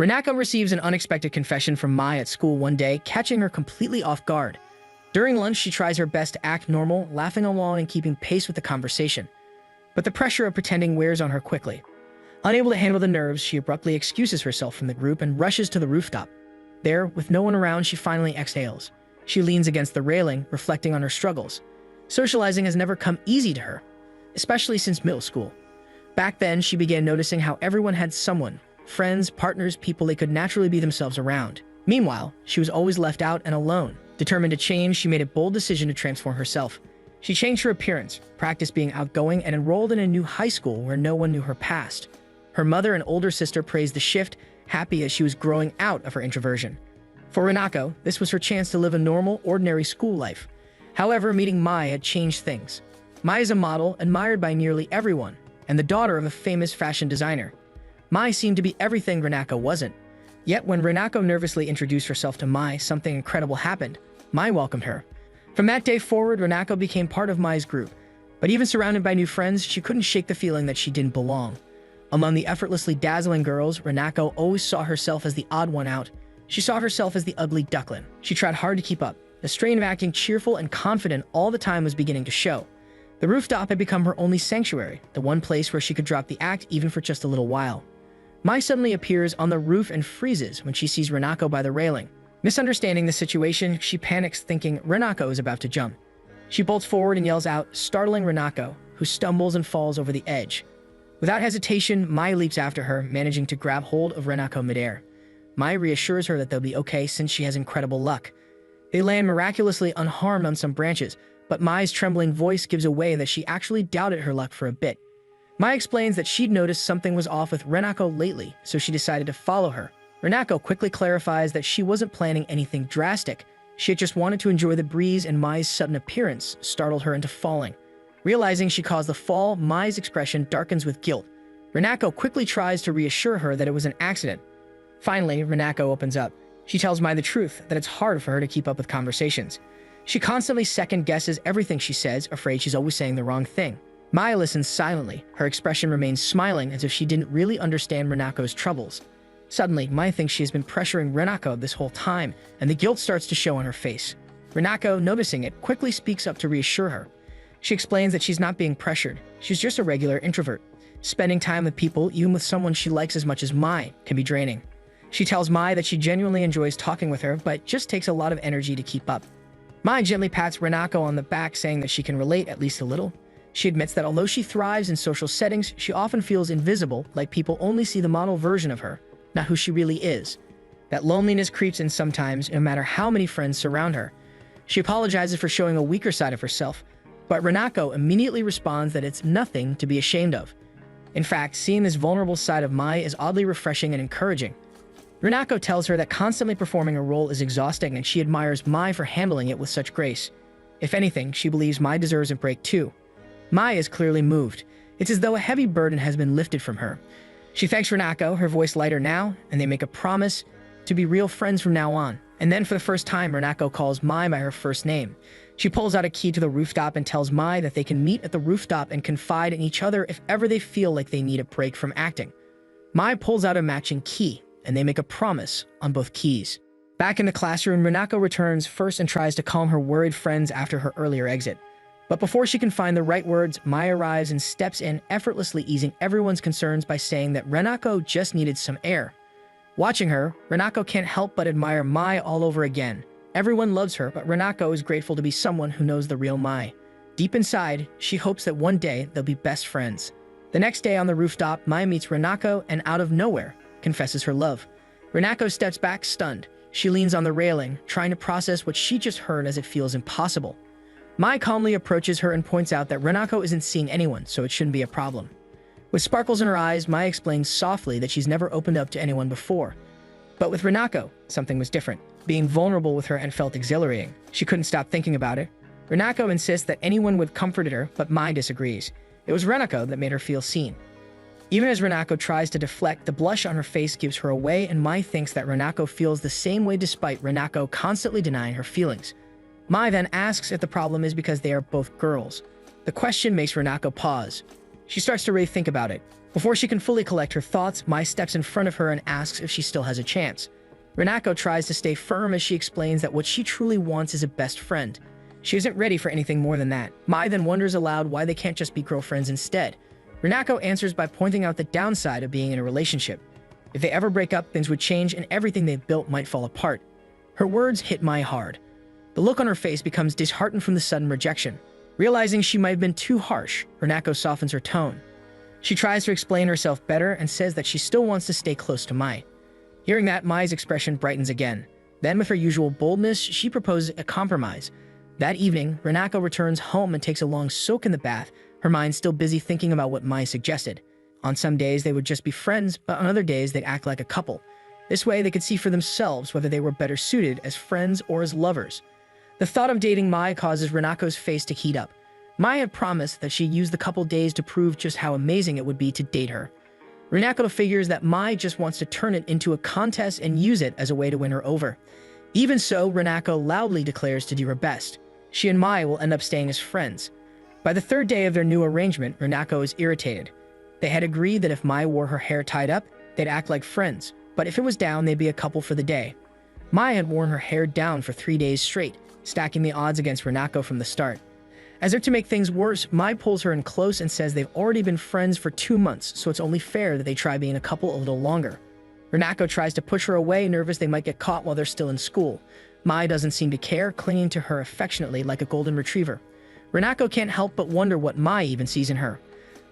Renako receives an unexpected confession from Mai at school one day, catching her completely off guard. During lunch, she tries her best to act normal, laughing along and keeping pace with the conversation. But the pressure of pretending wears on her quickly. Unable to handle the nerves, she abruptly excuses herself from the group and rushes to the rooftop. There, with no one around, she finally exhales. She leans against the railing, reflecting on her struggles. Socializing has never come easy to her, especially since middle school. Back then, she began noticing how everyone had someone, friends, partners, people they could naturally be themselves around. Meanwhile, she was always left out and alone. Determined to change, she made a bold decision to transform herself. She changed her appearance, practiced being outgoing, and enrolled in a new high school where no one knew her past. Her mother and older sister praised the shift, happy as she was growing out of her introversion. For Renako, this was her chance to live a normal, ordinary school life. However, meeting Mai had changed things. Mai is a model admired by nearly everyone, and the daughter of a famous fashion designer. Mai seemed to be everything Renako wasn't. Yet when Renako nervously introduced herself to Mai, something incredible happened. Mai welcomed her. From that day forward, Renako became part of Mai's group. But even surrounded by new friends, she couldn't shake the feeling that she didn't belong. Among the effortlessly dazzling girls, Renako always saw herself as the odd one out. She saw herself as the ugly duckling. She tried hard to keep up. The strain of acting cheerful and confident all the time was beginning to show. The rooftop had become her only sanctuary, the one place where she could drop the act even for just a little while. Mai suddenly appears on the roof and freezes when she sees Renako by the railing. Misunderstanding the situation, she panics thinking Renako is about to jump. She bolts forward and yells out, startling Renako, who stumbles and falls over the edge. Without hesitation, Mai leaps after her, managing to grab hold of Renako midair. Mai reassures her that they'll be okay since she has incredible luck. They land miraculously unharmed on some branches, but Mai's trembling voice gives away that she actually doubted her luck for a bit. Mai explains that she'd noticed something was off with Renako lately, so she decided to follow her. Renako quickly clarifies that she wasn't planning anything drastic. She had just wanted to enjoy the breeze, and Mai's sudden appearance startled her into falling. Realizing she caused the fall, Mai's expression darkens with guilt. Renako quickly tries to reassure her that it was an accident. Finally, Renako opens up. She tells Mai the truth, that it's hard for her to keep up with conversations. She constantly second-guesses everything she says, afraid she's always saying the wrong thing. Mai listens silently. Her expression remains smiling as if she didn't really understand Renako's troubles. Suddenly, Mai thinks she has been pressuring Renako this whole time, and the guilt starts to show on her face. Renako, noticing it, quickly speaks up to reassure her. She explains that she's not being pressured. She's just a regular introvert. Spending time with people, even with someone she likes as much as Mai, can be draining. She tells Mai that she genuinely enjoys talking with her, but just takes a lot of energy to keep up. Mai gently pats Renako on the back, saying that she can relate at least a little. She admits that although she thrives in social settings, she often feels invisible, like people only see the model version of her, not who she really is. That loneliness creeps in sometimes, no matter how many friends surround her. She apologizes for showing a weaker side of herself, but Renako immediately responds that it's nothing to be ashamed of. In fact, seeing this vulnerable side of Mai is oddly refreshing and encouraging. Renako tells her that constantly performing a role is exhausting, and she admires Mai for handling it with such grace. If anything, she believes Mai deserves a break too. Mai is clearly moved. It's as though a heavy burden has been lifted from her. She thanks Renako, her voice lighter now, and they make a promise to be real friends from now on. And then for the first time, Renako calls Mai by her first name. She pulls out a key to the rooftop and tells Mai that they can meet at the rooftop and confide in each other if ever they feel like they need a break from acting. Mai pulls out a matching key, and they make a promise on both keys. Back in the classroom, Renako returns first and tries to calm her worried friends after her earlier exit. But before she can find the right words, Mai arrives and steps in, effortlessly easing everyone's concerns by saying that Renako just needed some air. Watching her, Renako can't help but admire Mai all over again. Everyone loves her, but Renako is grateful to be someone who knows the real Mai. Deep inside, she hopes that one day they'll be best friends. The next day on the rooftop, Mai meets Renako and out of nowhere, confesses her love. Renako steps back stunned. She leans on the railing, trying to process what she just heard as it feels impossible. Mai calmly approaches her and points out that Renako isn't seeing anyone, so it shouldn't be a problem. With sparkles in her eyes, Mai explains softly that she's never opened up to anyone before. But with Renako, something was different. Being vulnerable with her and felt exhilarating. She couldn't stop thinking about it. Renako insists that anyone would comfort her, but Mai disagrees. It was Renako that made her feel seen. Even as Renako tries to deflect, the blush on her face gives her away, and Mai thinks that Renako feels the same way despite Renako constantly denying her feelings. Mai then asks if the problem is because they are both girls. The question makes Renako pause. She starts to really think about it. Before she can fully collect her thoughts, Mai steps in front of her and asks if she still has a chance. Renako tries to stay firm as she explains that what she truly wants is a best friend. She isn't ready for anything more than that. Mai then wonders aloud why they can't just be girlfriends instead. Renako answers by pointing out the downside of being in a relationship. If they ever break up, things would change and everything they've built might fall apart. Her words hit Mai hard. The look on her face becomes disheartened from the sudden rejection. Realizing she might have been too harsh, Renako softens her tone. She tries to explain herself better and says that she still wants to stay close to Mai. Hearing that, Mai's expression brightens again. Then, with her usual boldness, she proposes a compromise. That evening, Renako returns home and takes a long soak in the bath, her mind still busy thinking about what Mai suggested. On some days, they would just be friends, but on other days, they'd act like a couple. This way, they could see for themselves whether they were better suited as friends or as lovers. The thought of dating Mai causes Renako's face to heat up. Mai had promised that she'd use the couple days to prove just how amazing it would be to date her. Renako figures that Mai just wants to turn it into a contest and use it as a way to win her over. Even so, Renako loudly declares to do her best. She and Mai will end up staying as friends. By the third day of their new arrangement, Renako is irritated. They had agreed that if Mai wore her hair tied up, they'd act like friends, but if it was down, they'd be a couple for the day. Mai had worn her hair down for 3 days straight, stacking the odds against Renako from the start. As if to make things worse, Mai pulls her in close and says they've already been friends for 2 months, so it's only fair that they try being a couple a little longer. Renako tries to push her away, nervous they might get caught while they're still in school. Mai doesn't seem to care, clinging to her affectionately like a golden retriever. Renako can't help but wonder what Mai even sees in her.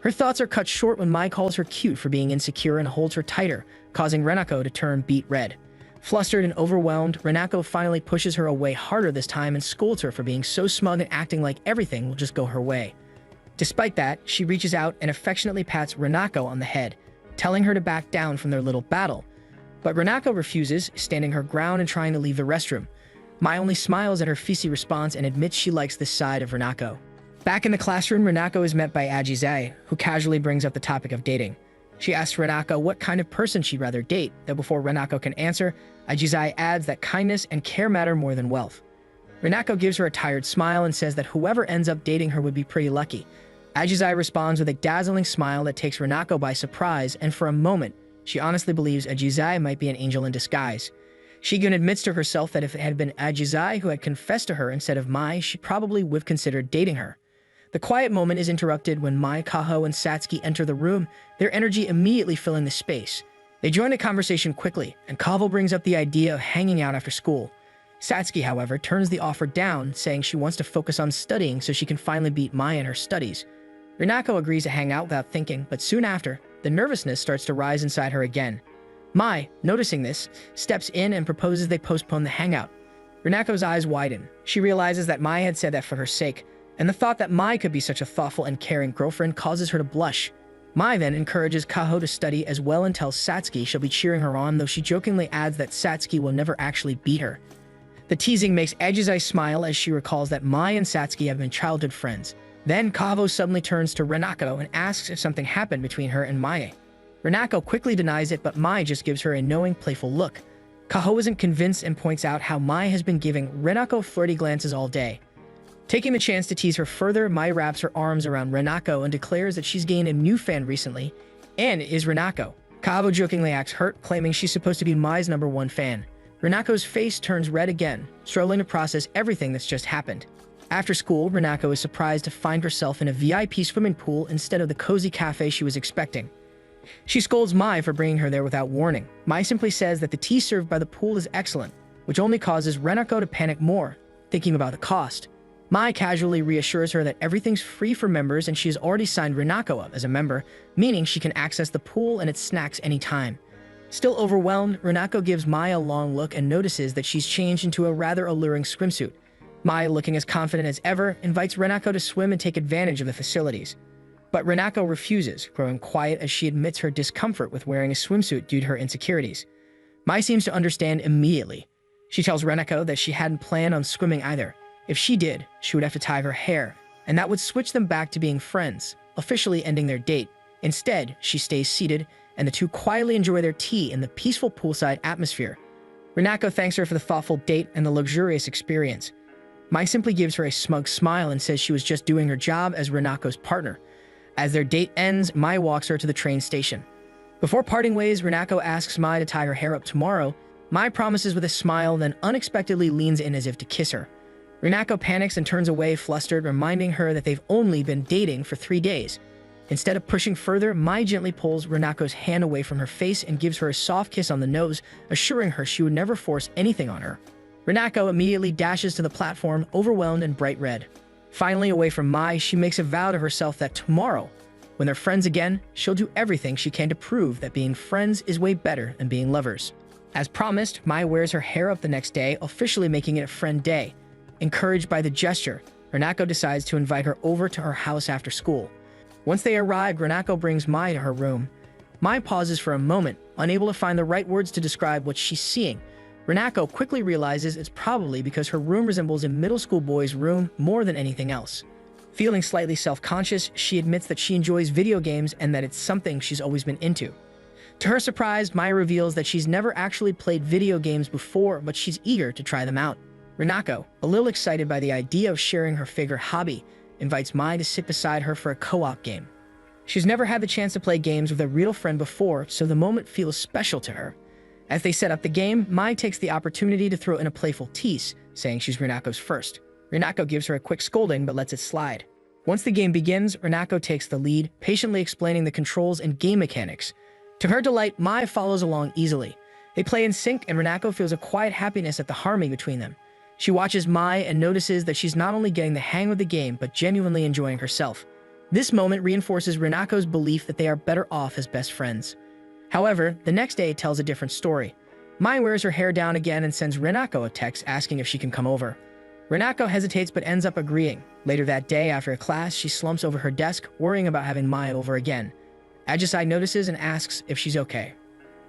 Her thoughts are cut short when Mai calls her cute for being insecure and holds her tighter, causing Renako to turn beet red. Flustered and overwhelmed, Renako finally pushes her away harder this time and scolds her for being so smug and acting like everything will just go her way. Despite that, she reaches out and affectionately pats Renako on the head, telling her to back down from their little battle. But Renako refuses, standing her ground and trying to leave the restroom. Mai only smiles at her feisty response and admits she likes this side of Renako. Back in the classroom, Renako is met by Ajisai, who casually brings up the topic of dating. She asks Renako what kind of person she'd rather date, though before Renako can answer, Ajisai adds that kindness and care matter more than wealth. Renako gives her a tired smile and says that whoever ends up dating her would be pretty lucky. Ajisai responds with a dazzling smile that takes Renako by surprise, and for a moment, she honestly believes Ajisai might be an angel in disguise. She even admits to herself that if it had been Ajisai who had confessed to her instead of Mai, she probably would have considered dating her. The quiet moment is interrupted when Mai, Kaho, and Satsky enter the room, their energy immediately filling the space. They join the conversation quickly, and Kaho brings up the idea of hanging out after school. Satsky, however, turns the offer down, saying she wants to focus on studying so she can finally beat Mai in her studies. Renako agrees to hang out without thinking, but soon after, the nervousness starts to rise inside her again. Mai, noticing this, steps in and proposes they postpone the hangout. Renako's eyes widen. She realizes that Mai had said that for her sake, and the thought that Mai could be such a thoughtful and caring girlfriend causes her to blush. Mai then encourages Kaho to study as well and tells Satsky she'll be cheering her on, though she jokingly adds that Satsky will never actually beat her. The teasing makes Ajisai smile as she recalls that Mai and Satsky have been childhood friends. Then Kaho suddenly turns to Renako and asks if something happened between her and Mai. Renako quickly denies it, but Mai just gives her a knowing, playful look. Kaho isn't convinced and points out how Mai has been giving Renako flirty glances all day. Taking the chance to tease her further, Mai wraps her arms around Renako and declares that she's gained a new fan recently, and is Renako. Kaho jokingly acts hurt, claiming she's supposed to be Mai's #1 fan. Renako's face turns red again, struggling to process everything that's just happened. After school, Renako is surprised to find herself in a VIP swimming pool instead of the cozy cafe she was expecting. She scolds Mai for bringing her there without warning. Mai simply says that the tea served by the pool is excellent, which only causes Renako to panic more, thinking about the cost. Mai casually reassures her that everything's free for members and she has already signed Renako up as a member, meaning she can access the pool and its snacks anytime. Still overwhelmed, Renako gives Mai a long look and notices that she's changed into a rather alluring swimsuit. Mai, looking as confident as ever, invites Renako to swim and take advantage of the facilities. But Renako refuses, growing quiet as she admits her discomfort with wearing a swimsuit due to her insecurities. Mai seems to understand immediately. She tells Renako that she hadn't planned on swimming either. If she did, she would have to tie her hair, and that would switch them back to being friends, officially ending their date. Instead, she stays seated, and the two quietly enjoy their tea in the peaceful poolside atmosphere. Renako thanks her for the thoughtful date and the luxurious experience. Mai simply gives her a smug smile and says she was just doing her job as Renako's partner. As their date ends, Mai walks her to the train station. Before parting ways, Renako asks Mai to tie her hair up tomorrow. Mai promises with a smile, then unexpectedly leans in as if to kiss her. Renako panics and turns away, flustered, reminding her that they've only been dating for 3 days. Instead of pushing further, Mai gently pulls Renako's hand away from her face and gives her a soft kiss on the nose, assuring her she would never force anything on her. Renako immediately dashes to the platform, overwhelmed and bright red. Finally away from Mai, she makes a vow to herself that tomorrow, when they're friends again, she'll do everything she can to prove that being friends is way better than being lovers. As promised, Mai wears her hair up the next day, officially making it a friend day. Encouraged by the gesture, Renako decides to invite her over to her house after school. Once they arrive, Renako brings Mai to her room. Mai pauses for a moment, unable to find the right words to describe what she's seeing. Renako quickly realizes it's probably because her room resembles a middle school boy's room more than anything else. Feeling slightly self-conscious, she admits that she enjoys video games and that it's something she's always been into. To her surprise, Mai reveals that she's never actually played video games before, but she's eager to try them out. Renako, a little excited by the idea of sharing her favorite hobby, invites Mai to sit beside her for a co-op game. She's never had the chance to play games with a real friend before, so the moment feels special to her. As they set up the game, Mai takes the opportunity to throw in a playful tease, saying she's Renako's first. Renako gives her a quick scolding but lets it slide. Once the game begins, Renako takes the lead, patiently explaining the controls and game mechanics. To her delight, Mai follows along easily. They play in sync, and Renako feels a quiet happiness at the harmony between them. She watches Mai and notices that she's not only getting the hang of the game, but genuinely enjoying herself. This moment reinforces Renako's belief that they are better off as best friends. However, the next day tells a different story. Mai wears her hair down again and sends Renako a text asking if she can come over. Renako hesitates but ends up agreeing. Later that day, after class, she slumps over her desk, worrying about having Mai over again. Ajisai notices and asks if she's okay.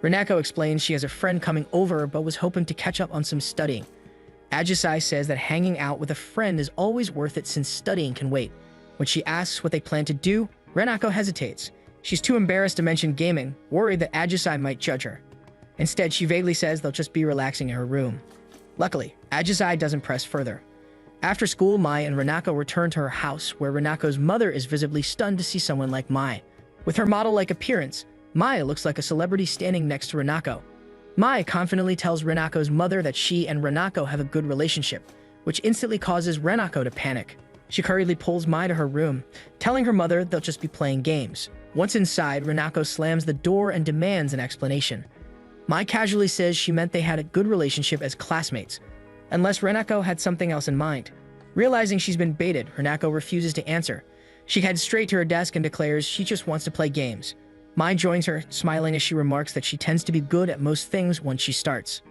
Renako explains she has a friend coming over but was hoping to catch up on some studying. Ajisai says that hanging out with a friend is always worth it since studying can wait. When she asks what they plan to do, Renako hesitates. She's too embarrassed to mention gaming, worried that Ajisai might judge her. Instead, she vaguely says they'll just be relaxing in her room. Luckily, Ajisai doesn't press further. After school, Mai and Renako return to her house, where Renako's mother is visibly stunned to see someone like Mai. With her model-like appearance, Mai looks like a celebrity standing next to Renako. Mai confidently tells Renako's mother that she and Renako have a good relationship, which instantly causes Renako to panic. She hurriedly pulls Mai to her room, telling her mother they'll just be playing games. Once inside, Renako slams the door and demands an explanation. Mai casually says she meant they had a good relationship as classmates, unless Renako had something else in mind. Realizing she's been baited, Renako refuses to answer. She heads straight to her desk and declares she just wants to play games. Mai joins her, smiling as she remarks that she tends to be good at most things once she starts.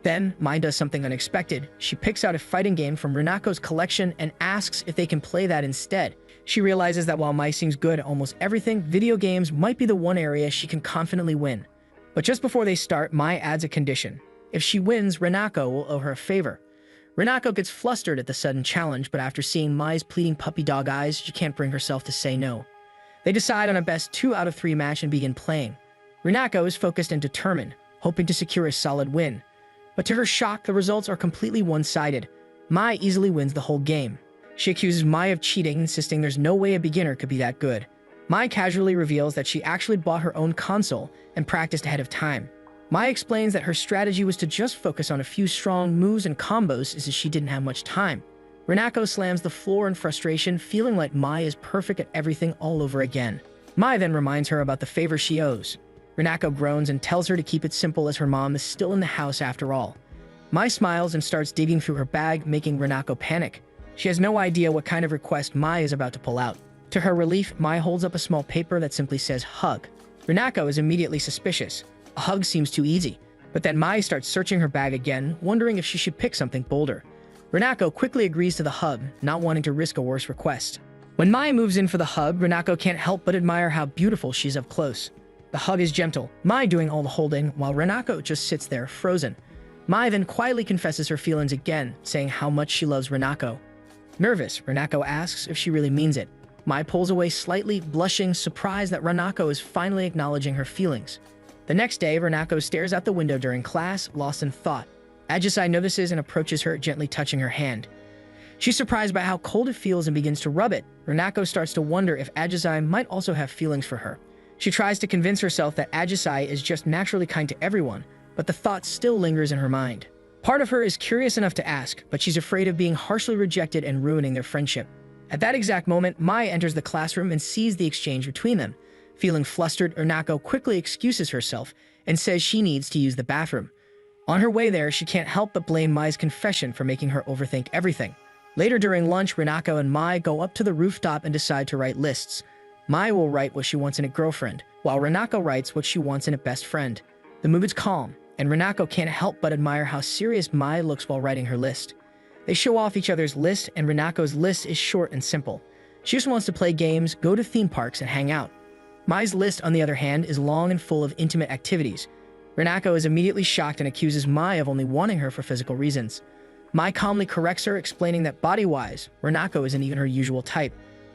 Then, Mai does something unexpected. She picks out a fighting game from Renako's collection and asks if they can play that instead. She realizes that while Mai seems good at almost everything, video games might be the one area she can confidently win. But just before they start, Mai adds a condition. If she wins, Renako will owe her a favor. Renako gets flustered at the sudden challenge, but after seeing Mai's pleading puppy dog eyes, she can't bring herself to say no. They decide on a best 2 out of 3 match and begin playing. Renako is focused and determined, hoping to secure a solid win. But to her shock, the results are completely one-sided. Mai easily wins the whole game. She accuses Mai of cheating, insisting there's no way a beginner could be that good. Mai casually reveals that she actually bought her own console and practiced ahead of time. Mai explains that her strategy was to just focus on a few strong moves and combos as she didn't have much time. Renako slams the floor in frustration, feeling like Mai is perfect at everything all over again. Mai then reminds her about the favor she owes. Renako groans and tells her to keep it simple as her mom is still in the house after all. Mai smiles and starts digging through her bag, making Renako panic. She has no idea what kind of request Mai is about to pull out. To her relief, Mai holds up a small paper that simply says hug. Renako is immediately suspicious. A hug seems too easy, but then Mai starts searching her bag again, wondering if she should pick something bolder. Renako quickly agrees to the hug, not wanting to risk a worse request. When Mai moves in for the hug, Renako can't help but admire how beautiful she is up close. The hug is gentle, Mai doing all the holding, while Renako just sits there, frozen. Mai then quietly confesses her feelings again, saying how much she loves Renako. Nervous, Renako asks if she really means it. Mai pulls away slightly, blushing, surprised that Renako is finally acknowledging her feelings. The next day, Renako stares out the window during class, lost in thought. Ajisai notices and approaches her, gently touching her hand. She's surprised by how cold it feels and begins to rub it. Renako starts to wonder if Ajisai might also have feelings for her. She tries to convince herself that Ajisai is just naturally kind to everyone, but the thought still lingers in her mind. Part of her is curious enough to ask, but she's afraid of being harshly rejected and ruining their friendship. At that exact moment, Mai enters the classroom and sees the exchange between them. Feeling flustered, Renako quickly excuses herself and says she needs to use the bathroom. On her way there, she can't help but blame Mai's confession for making her overthink everything. Later during lunch, Renako and Mai go up to the rooftop and decide to write lists. Mai will write what she wants in a girlfriend, while Renako writes what she wants in a best friend. The mood is calm, and Renako can't help but admire how serious Mai looks while writing her list. They show off each other's list, and Renako's list is short and simple. She just wants to play games, go to theme parks, and hang out. Mai's list, on the other hand, is long and full of intimate activities. Renako is immediately shocked and accuses Mai of only wanting her for physical reasons. Mai calmly corrects her, explaining that body-wise, Renako isn't even her usual type.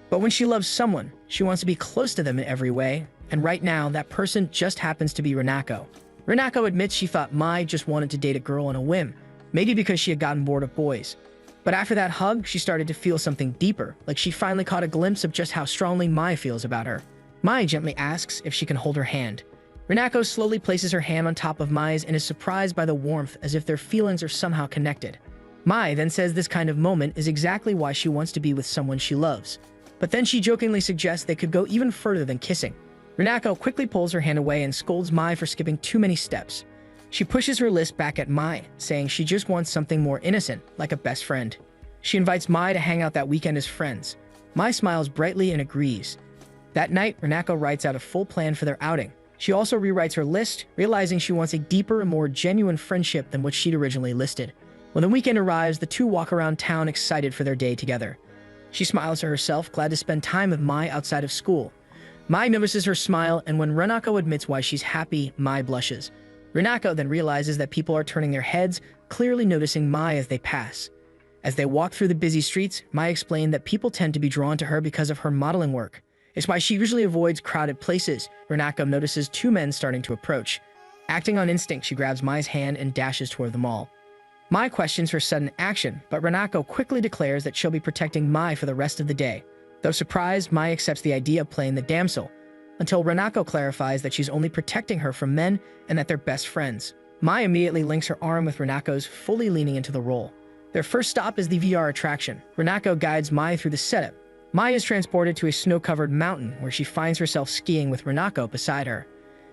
But when she loves someone, she wants to be close to them in every way, and right now, that person just happens to be Renako. Renako admits she thought Mai just wanted to date a girl on a whim, maybe because she had gotten bored of boys. But after that hug, she started to feel something deeper, like she finally caught a glimpse of just how strongly Mai feels about her. Mai gently asks if she can hold her hand. Renako slowly places her hand on top of Mai's and is surprised by the warmth, as if their feelings are somehow connected. Mai then says this kind of moment is exactly why she wants to be with someone she loves. But then she jokingly suggests they could go even further than kissing. Renako quickly pulls her hand away and scolds Mai for skipping too many steps. She pushes her list back at Mai, saying she just wants something more innocent, like a best friend. She invites Mai to hang out that weekend as friends. Mai smiles brightly and agrees. That night, Renako writes out a full plan for their outing. She also rewrites her list, realizing she wants a deeper and more genuine friendship than what she'd originally listed. When the weekend arrives, the two walk around town excited for their day together. She smiles to herself, glad to spend time with Mai outside of school. Mai notices her smile, and when Renako admits why she's happy, Mai blushes. Renako then realizes that people are turning their heads, clearly noticing Mai as they pass. As they walk through the busy streets, Mai explained that people tend to be drawn to her because of her modeling work. It's why she usually avoids crowded places. Renako notices two men starting to approach. Acting on instinct, she grabs Mai's hand and dashes toward them all. Mai questions her sudden action, but Renako quickly declares that she'll be protecting Mai for the rest of the day. Though surprised, Mai accepts the idea of playing the damsel, until Renako clarifies that she's only protecting her from men and that they're best friends. Mai immediately links her arm with Renako's, fully leaning into the role. Their first stop is the VR attraction. Renako guides Mai through the setup. Mai is transported to a snow-covered mountain where she finds herself skiing with Renako beside her.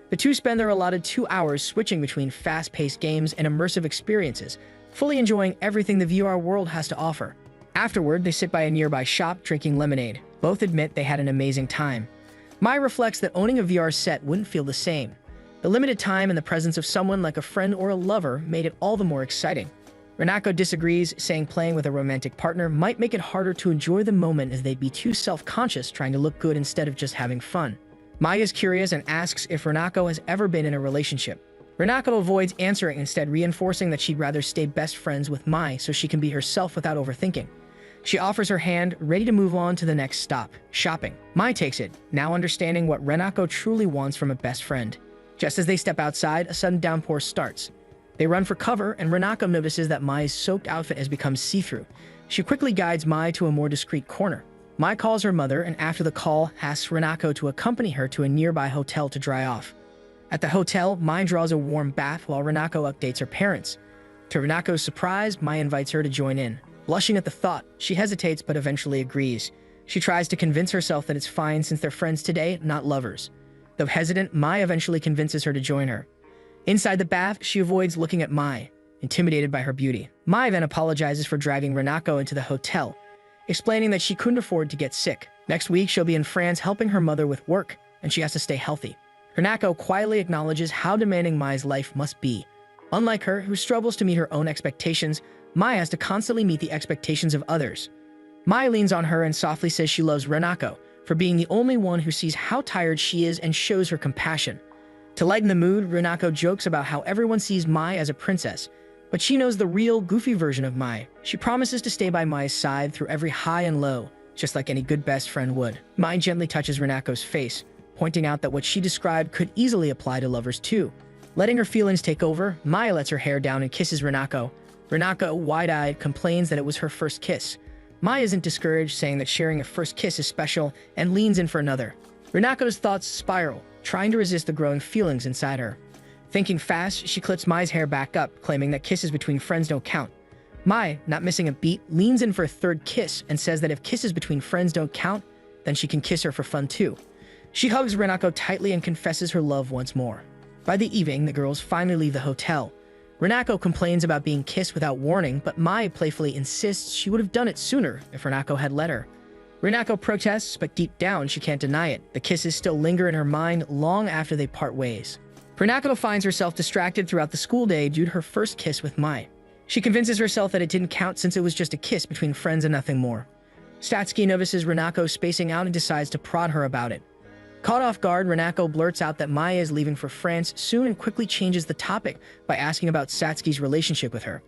The two spend their allotted 2 hours switching between fast-paced games and immersive experiences, fully enjoying everything the VR world has to offer. Afterward, they sit by a nearby shop drinking lemonade. Both admit they had an amazing time. Mai reflects that owning a VR set wouldn't feel the same. The limited time and the presence of someone like a friend or a lover made it all the more exciting. Renako disagrees, saying playing with a romantic partner might make it harder to enjoy the moment as they'd be too self-conscious trying to look good instead of just having fun. Mai is curious and asks if Renako has ever been in a relationship. Renako avoids answering, instead reinforcing that she'd rather stay best friends with Mai so she can be herself without overthinking. She offers her hand, ready to move on to the next stop, shopping. Mai takes it, now understanding what Renako truly wants from a best friend. Just as they step outside, a sudden downpour starts. They run for cover, and Renako notices that Mai's soaked outfit has become see-through. She quickly guides Mai to a more discreet corner. Mai calls her mother, and after the call, asks Renako to accompany her to a nearby hotel to dry off. At the hotel, Mai draws a warm bath while Renako updates her parents. To Renako's surprise, Mai invites her to join in. Blushing at the thought, she hesitates but eventually agrees. She tries to convince herself that it's fine since they're friends today, not lovers. Though hesitant, Mai eventually convinces her to join her. Inside the bath, she avoids looking at Mai, intimidated by her beauty. Mai then apologizes for dragging Renako into the hotel, explaining that she couldn't afford to get sick. Next week, she'll be in France helping her mother with work, and she has to stay healthy. Renako quietly acknowledges how demanding Mai's life must be. Unlike her, who struggles to meet her own expectations, Mai has to constantly meet the expectations of others. Mai leans on her and softly says she loves Renako for being the only one who sees how tired she is and shows her compassion. To lighten the mood, Renako jokes about how everyone sees Mai as a princess, but she knows the real, goofy version of Mai. She promises to stay by Mai's side through every high and low, just like any good best friend would. Mai gently touches Renako's face, pointing out that what she described could easily apply to lovers too. Letting her feelings take over, Mai lets her hair down and kisses Renako. Renako, wide-eyed, complains that it was her first kiss. Mai isn't discouraged, saying that sharing a first kiss is special, and leans in for another. Renako's thoughts spiral, trying to resist the growing feelings inside her. Thinking fast, she clips Mai's hair back up, claiming that kisses between friends don't count. Mai, not missing a beat, leans in for a third kiss and says that if kisses between friends don't count, then she can kiss her for fun too. She hugs Renako tightly and confesses her love once more. By the evening, the girls finally leave the hotel. Renako complains about being kissed without warning, but Mai playfully insists she would have done it sooner if Renako had let her. Renako protests, but deep down she can't deny it. The kisses still linger in her mind long after they part ways. Renako finds herself distracted throughout the school day due to her first kiss with Mai. She convinces herself that it didn't count since it was just a kiss between friends and nothing more. Satsky notices Renako spacing out and decides to prod her about it. Caught off guard, Renako blurts out that Maya is leaving for France soon and quickly changes the topic by asking about Satsky's relationship with her.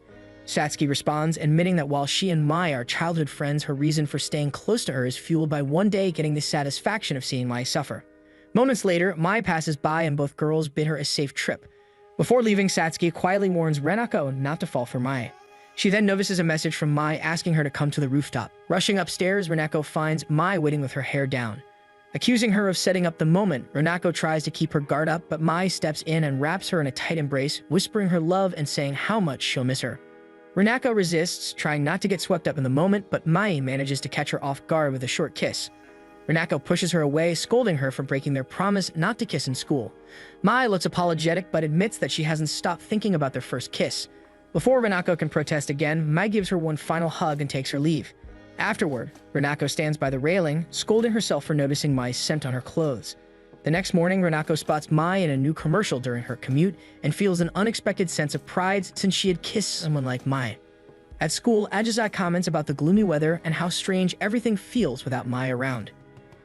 Satsky responds, admitting that while she and Maya are childhood friends, her reason for staying close to her is fueled by one day getting the satisfaction of seeing Maya suffer. Moments later, Maya passes by and both girls bid her a safe trip. Before leaving, Satsky quietly warns Renako not to fall for Maya. She then notices a message from Mai asking her to come to the rooftop. Rushing upstairs, Renako finds Mai waiting with her hair down. Accusing her of setting up the moment, Renako tries to keep her guard up, but Mai steps in and wraps her in a tight embrace, whispering her love and saying how much she'll miss her. Renako resists, trying not to get swept up in the moment, but Mai manages to catch her off guard with a short kiss. Renako pushes her away, scolding her for breaking their promise not to kiss in school. Mai looks apologetic, but admits that she hasn't stopped thinking about their first kiss. Before Renako can protest again, Mai gives her one final hug and takes her leave. Afterward, Renako stands by the railing, scolding herself for noticing Mai's scent on her clothes. The next morning, Renako spots Mai in a new commercial during her commute and feels an unexpected sense of pride since she had kissed someone like Mai. At school, Ajisai comments about the gloomy weather and how strange everything feels without Mai around.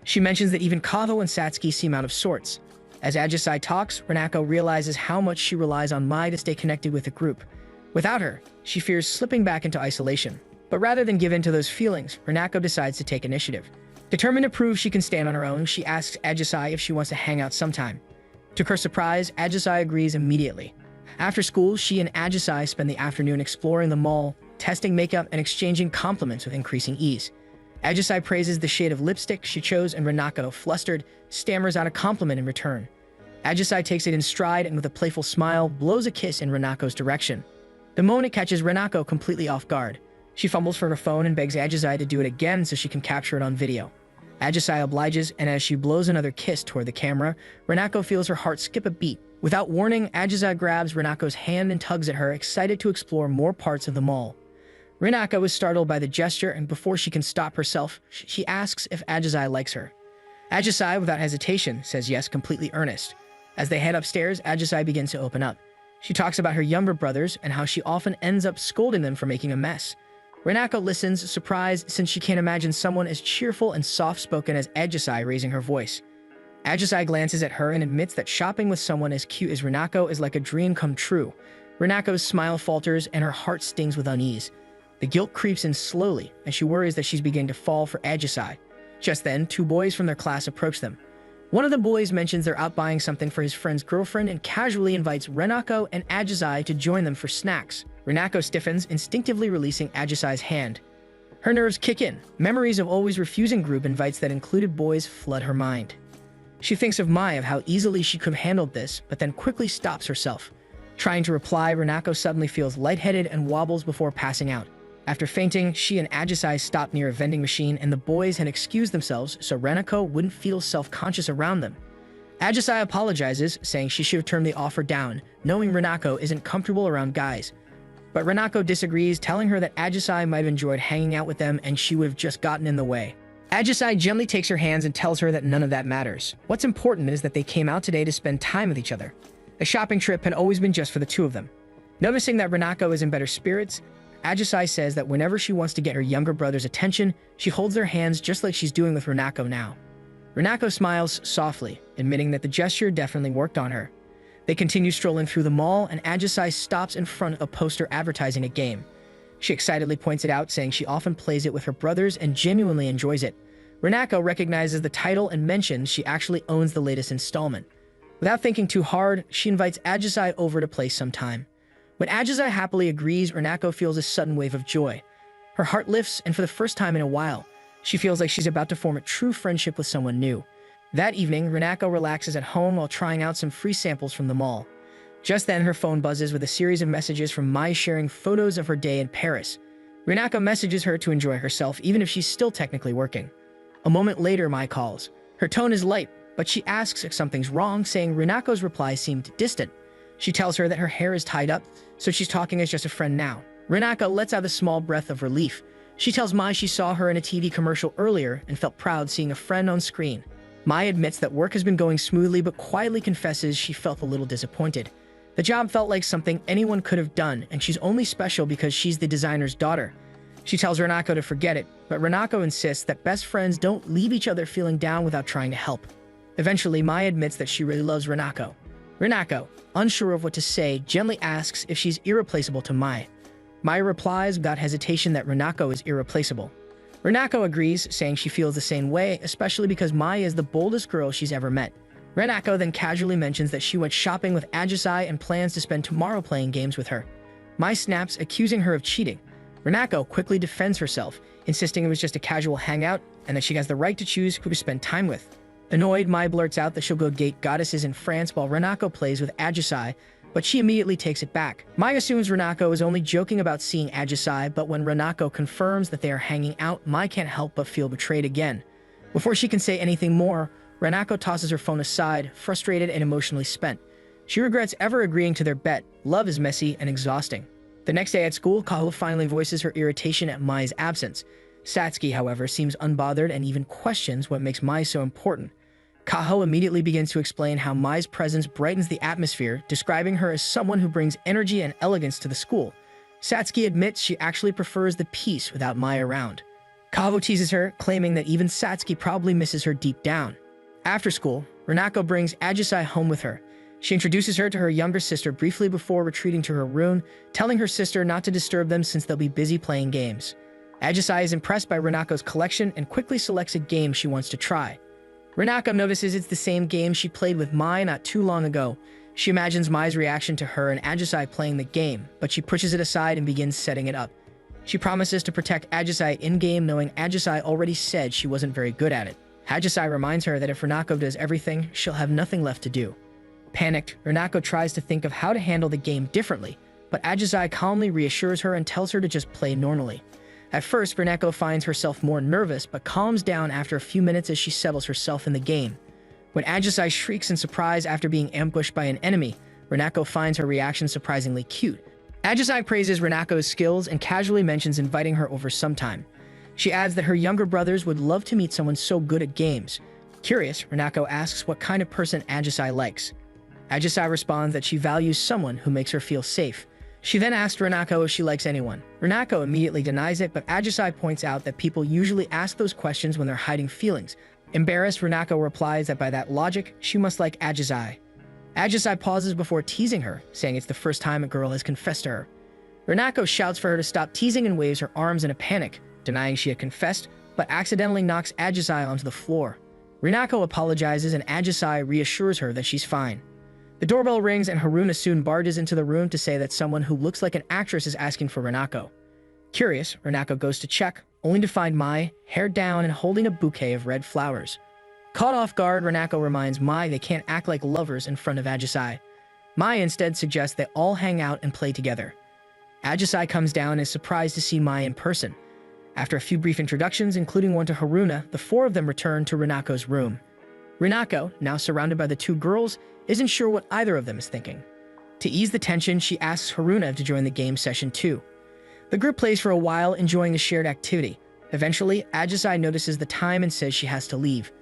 She mentions that even Kavo and Satsky seem out of sorts. As Ajisai talks, Renako realizes how much she relies on Mai to stay connected with the group. Without her, she fears slipping back into isolation. But rather than give in to those feelings, Renako decides to take initiative. Determined to prove she can stand on her own, she asks Ajisai if she wants to hang out sometime. To her surprise, Ajisai agrees immediately. After school, she and Ajisai spend the afternoon exploring the mall, testing makeup, and exchanging compliments with increasing ease. Ajisai praises the shade of lipstick she chose, and Renako, flustered, stammers out a compliment in return. Ajisai takes it in stride and with a playful smile, blows a kiss in Renako's direction. The moment catches Renako completely off guard. She fumbles for her phone and begs Ajisai to do it again so she can capture it on video. Ajisai obliges, and as she blows another kiss toward the camera, Renako feels her heart skip a beat. Without warning, Ajisai grabs Renako's hand and tugs at her, excited to explore more parts of the mall. Renako is startled by the gesture, and before she can stop herself, she asks if Ajisai likes her. Ajisai, without hesitation, says yes, completely earnest. As they head upstairs, Ajisai begins to open up. She talks about her younger brothers and how she often ends up scolding them for making a mess. Renako listens, surprised, since she can't imagine someone as cheerful and soft-spoken as Ajisai raising her voice. Ajisai glances at her and admits that shopping with someone as cute as Renako is like a dream come true. Renako's smile falters and her heart stings with unease. The guilt creeps in slowly, and she worries that she's beginning to fall for Ajisai. Just then, two boys from their class approach them. One of the boys mentions they're out buying something for his friend's girlfriend and casually invites Renako and Ajisai to join them for snacks. Renako stiffens, instinctively releasing Ajisai's hand. Her nerves kick in. Memories of always refusing group invites that included boys flood her mind. She thinks of Mai, of how easily she could have handled this, but then quickly stops herself. Trying to reply, Renako suddenly feels lightheaded and wobbles before passing out. After fainting, she and Ajisai stop near a vending machine, and the boys had excused themselves so Renako wouldn't feel self-conscious around them. Ajisai apologizes, saying she should have turned the offer down, knowing Renako isn't comfortable around guys. But Renako disagrees, telling her that Ajisai might have enjoyed hanging out with them and she would have just gotten in the way. Ajisai gently takes her hands and tells her that none of that matters. What's important is that they came out today to spend time with each other. The shopping trip had always been just for the two of them. Noticing that Renako is in better spirits, Ajisai says that whenever she wants to get her younger brother's attention, she holds their hands just like she's doing with Renako now. Renako smiles softly, admitting that the gesture definitely worked on her. They continue strolling through the mall, and Ajisai stops in front of a poster advertising a game. She excitedly points it out, saying she often plays it with her brothers and genuinely enjoys it. Renako recognizes the title and mentions she actually owns the latest installment. Without thinking too hard, she invites Ajisai over to play sometime. When Ajisai happily agrees, Renako feels a sudden wave of joy. Her heart lifts, and for the first time in a while, she feels like she's about to form a true friendship with someone new. That evening, Renako relaxes at home while trying out some free samples from the mall. Just then, her phone buzzes with a series of messages from Mai sharing photos of her day in Paris. Renako messages her to enjoy herself, even if she's still technically working. A moment later, Mai calls. Her tone is light, but she asks if something's wrong, saying Renako's reply seemed distant. She tells her that her hair is tied up, so she's talking as just a friend now. Renako lets out a small breath of relief. She tells Mai she saw her in a TV commercial earlier and felt proud seeing a friend on screen. Mai admits that work has been going smoothly, but quietly confesses she felt a little disappointed. The job felt like something anyone could have done, and she's only special because she's the designer's daughter. She tells Renako to forget it, but Renako insists that best friends don't leave each other feeling down without trying to help. Eventually, Mai admits that she really loves Renako. Renako, unsure of what to say, gently asks if she's irreplaceable to Mai. Mai replies without hesitation that Renako is irreplaceable. Renako agrees, saying she feels the same way, especially because Mai is the boldest girl she's ever met. Renako then casually mentions that she went shopping with Ajisai and plans to spend tomorrow playing games with her. Mai snaps, accusing her of cheating. Renako quickly defends herself, insisting it was just a casual hangout and that she has the right to choose who to spend time with. Annoyed, Mai blurts out that she'll go date goddesses in France while Renako plays with Ajisai, but she immediately takes it back. Mai assumes Renako is only joking about seeing Ajisai, but when Renako confirms that they are hanging out, Mai can't help but feel betrayed again. Before she can say anything more, Renako tosses her phone aside, frustrated and emotionally spent. She regrets ever agreeing to their bet. Love is messy and exhausting. The next day at school, Kaho finally voices her irritation at Mai's absence. Satsky, however, seems unbothered and even questions what makes Mai so important. Kaho immediately begins to explain how Mai's presence brightens the atmosphere, describing her as someone who brings energy and elegance to the school. Satsky admits she actually prefers the peace without Mai around. Kaho teases her, claiming that even Satsky probably misses her deep down. After school, Renako brings Ajisai home with her. She introduces her to her younger sister briefly before retreating to her room, telling her sister not to disturb them since they'll be busy playing games. Ajisai is impressed by Renako's collection and quickly selects a game she wants to try. Renako notices it's the same game she played with Mai not too long ago. She imagines Mai's reaction to her and Ajisai playing the game, but she pushes it aside and begins setting it up. She promises to protect Ajisai in-game, knowing Ajisai already said she wasn't very good at it. Ajisai reminds her that if Renako does everything, she'll have nothing left to do. Panicked, Renako tries to think of how to handle the game differently, but Ajisai calmly reassures her and tells her to just play normally. At first, Renako finds herself more nervous, but calms down after a few minutes as she settles herself in the game. When Ajisai shrieks in surprise after being ambushed by an enemy, Renako finds her reaction surprisingly cute. Ajisai praises Renako's skills and casually mentions inviting her over sometime. She adds that her younger brothers would love to meet someone so good at games. Curious, Renako asks what kind of person Ajisai likes. Ajisai responds that she values someone who makes her feel safe. She then asks Renako if she likes anyone. Renako immediately denies it, but Ajisai points out that people usually ask those questions when they're hiding feelings. Embarrassed, Renako replies that by that logic, she must like Ajisai. Ajisai pauses before teasing her, saying it's the first time a girl has confessed to her. Renako shouts for her to stop teasing and waves her arms in a panic, denying she had confessed, but accidentally knocks Ajisai onto the floor. Renako apologizes and Ajisai reassures her that she's fine. The doorbell rings and Haruna soon barges into the room to say that someone who looks like an actress is asking for Renako. Curious, Renako goes to check, only to find Mai, hair down and holding a bouquet of red flowers. Caught off guard, Renako reminds Mai they can't act like lovers in front of Ajisai. Mai instead suggests they all hang out and play together. Ajisai comes down and is surprised to see Mai in person. After a few brief introductions, including one to Haruna, the four of them return to Renako's room. Renako, now surrounded by the two girls, isn't sure what either of them is thinking. To ease the tension, she asks Haruna to join the game session too. The group plays for a while, enjoying the shared activity. Eventually, Ajisai notices the time and says she has to leave.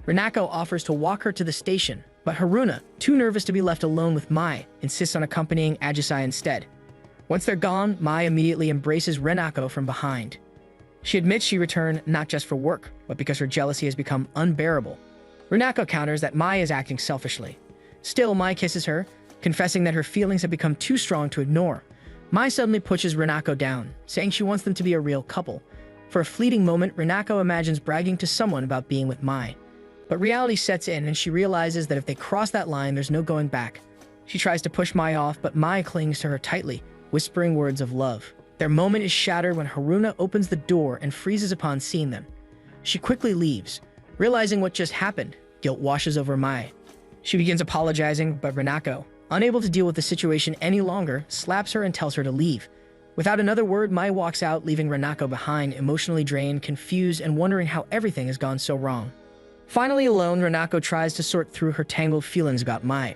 Renako offers to walk her to the station, but Haruna, too nervous to be left alone with Mai, insists on accompanying Ajisai instead. Once they're gone, Mai immediately embraces Renako from behind. She admits she returned not just for work, but because her jealousy has become unbearable. Renako counters that Mai is acting selfishly. Still, Mai kisses her, confessing that her feelings have become too strong to ignore. Mai suddenly pushes Renako down, saying she wants them to be a real couple. For a fleeting moment, Renako imagines bragging to someone about being with Mai. But reality sets in and she realizes that if they cross that line, there's no going back. She tries to push Mai off, but Mai clings to her tightly, whispering words of love. Their moment is shattered when Haruna opens the door and freezes upon seeing them. She quickly leaves. Realizing what just happened, guilt washes over Mai. She begins apologizing, but Renako, unable to deal with the situation any longer, slaps her and tells her to leave. Without another word, Mai walks out, leaving Renako behind, emotionally drained, confused, and wondering how everything has gone so wrong. Finally alone, Renako tries to sort through her tangled feelings about Mai.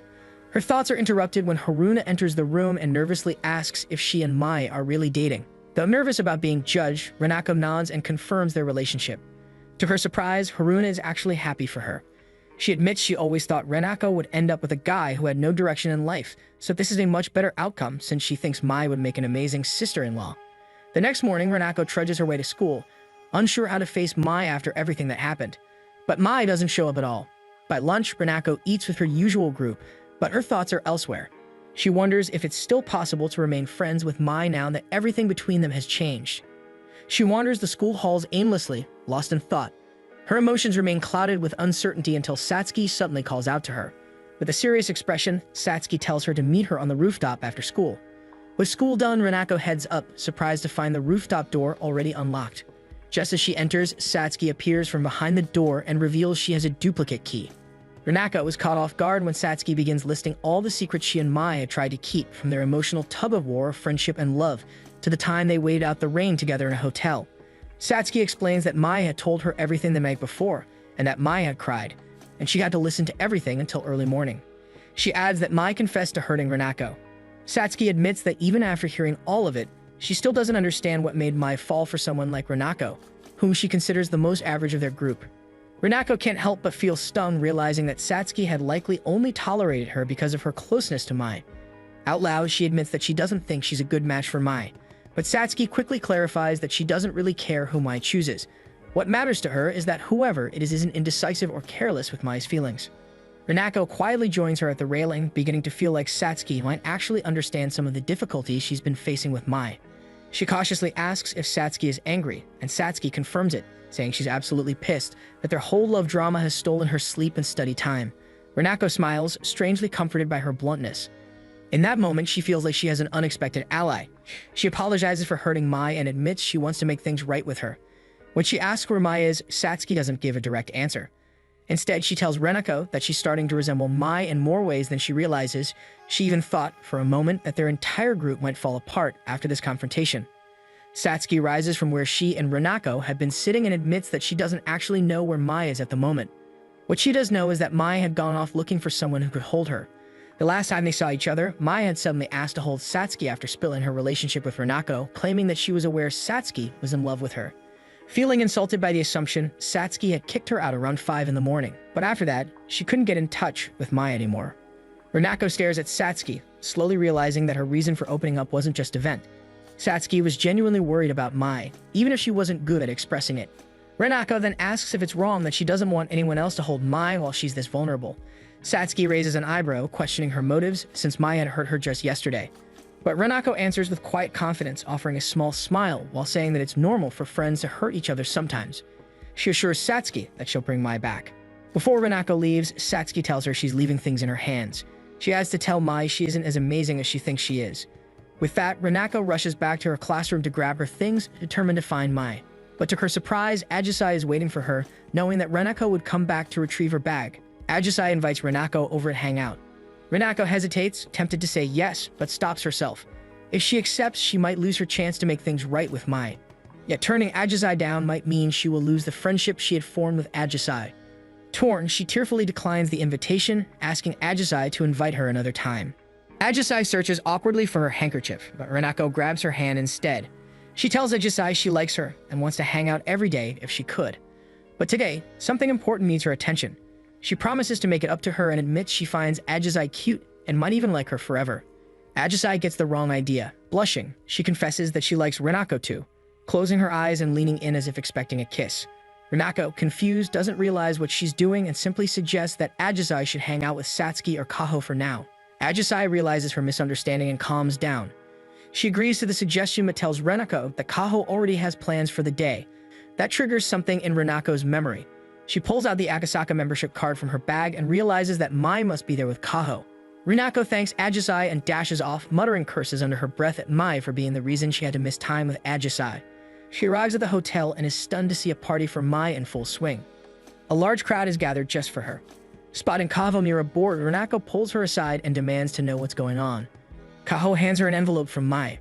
Her thoughts are interrupted when Haruna enters the room and nervously asks if she and Mai are really dating. Though nervous about being judged, Renako nods and confirms their relationship. To her surprise, Haruna is actually happy for her. She admits she always thought Renako would end up with a guy who had no direction in life, so this is a much better outcome since she thinks Mai would make an amazing sister-in-law. The next morning, Renako trudges her way to school, unsure how to face Mai after everything that happened. But Mai doesn't show up at all. By lunch, Renako eats with her usual group, but her thoughts are elsewhere. She wonders if it's still possible to remain friends with Mai now that everything between them has changed. She wanders the school halls aimlessly, lost in thought. Her emotions remain clouded with uncertainty until Satsky suddenly calls out to her. With a serious expression, Satsky tells her to meet her on the rooftop after school. With school done, Renako heads up, surprised to find the rooftop door already unlocked. Just as she enters, Satsky appears from behind the door and reveals she has a duplicate key. Renako is caught off guard when Satsky begins listing all the secrets she and Mai had tried to keep, from their emotional tug-of-war of friendship and love to the time they waited out the rain together in a hotel. Satsky explains that Mai had told her everything the night before, and that Mai had cried, and she had to listen to everything until early morning. She adds that Mai confessed to hurting Renako. Satsky admits that even after hearing all of it, she still doesn't understand what made Mai fall for someone like Renako, whom she considers the most average of their group. Renako can't help but feel stung, realizing that Satsky had likely only tolerated her because of her closeness to Mai. Out loud, she admits that she doesn't think she's a good match for Mai, but Satsky quickly clarifies that she doesn't really care who Mai chooses. What matters to her is that whoever it is isn't indecisive or careless with Mai's feelings. Renako quietly joins her at the railing, beginning to feel like Satsky might actually understand some of the difficulties she's been facing with Mai. She cautiously asks if Satsky is angry, and Satsky confirms it, saying she's absolutely pissed that their whole love drama has stolen her sleep and study time. Renako smiles, strangely comforted by her bluntness. In that moment, she feels like she has an unexpected ally. She apologizes for hurting Mai and admits she wants to make things right with her. When she asks where Mai is, Satsky doesn't give a direct answer. Instead, she tells Renako that she's starting to resemble Mai in more ways than she realizes. She even thought, for a moment, that their entire group might fall apart after this confrontation. Satsky rises from where she and Renako had been sitting and admits that she doesn't actually know where Mai is at the moment. What she does know is that Mai had gone off looking for someone who could hold her. The last time they saw each other, Mai had suddenly asked to hold Satsky after spilling her relationship with Renako, claiming that she was aware Satsky was in love with her. Feeling insulted by the assumption, Satsky had kicked her out around 5 in the morning, but after that, she couldn't get in touch with Mai anymore. Renako stares at Satsky, slowly realizing that her reason for opening up wasn't just a vent. Satsky was genuinely worried about Mai, even if she wasn't good at expressing it. Renako then asks if it's wrong that she doesn't want anyone else to hold Mai while she's this vulnerable. Satsky raises an eyebrow, questioning her motives since Mai had hurt her just yesterday. But Renako answers with quiet confidence, offering a small smile while saying that it's normal for friends to hurt each other sometimes. She assures Satsky that she'll bring Mai back. Before Renako leaves, Satsky tells her she's leaving things in her hands. She has to tell Mai she isn't as amazing as she thinks she is. With that, Renako rushes back to her classroom to grab her things, determined to find Mai. But to her surprise, Ajisai is waiting for her, knowing that Renako would come back to retrieve her bag. Ajisai invites Renako over to hang out. Renako hesitates, tempted to say yes, but stops herself. If she accepts, she might lose her chance to make things right with Mai. Yet turning Ajisai down might mean she will lose the friendship she had formed with Ajisai. Torn, she tearfully declines the invitation, asking Ajisai to invite her another time. Ajisai searches awkwardly for her handkerchief, but Renako grabs her hand instead. She tells Ajisai she likes her and wants to hang out every day if she could. But today, something important needs her attention. She promises to make it up to her and admits she finds Ajisai cute and might even like her forever. Ajisai gets the wrong idea. Blushing, she confesses that she likes Renako too, closing her eyes and leaning in as if expecting a kiss. Renako, confused, doesn't realize what she's doing and simply suggests that Ajisai should hang out with Satsky or Kaho for now. Ajisai realizes her misunderstanding and calms down. She agrees to the suggestion but tells Renako that Kaho already has plans for the day. That triggers something in Renako's memory. She pulls out the Akasaka membership card from her bag and realizes that Mai must be there with Kaho. Renako thanks Ajisai and dashes off, muttering curses under her breath at Mai for being the reason she had to miss time with Ajisai. She arrives at the hotel and is stunned to see a party for Mai in full swing. A large crowd is gathered just for her. Spotting Kaho near a board, Renako pulls her aside and demands to know what's going on. Kaho hands her an envelope from Mai.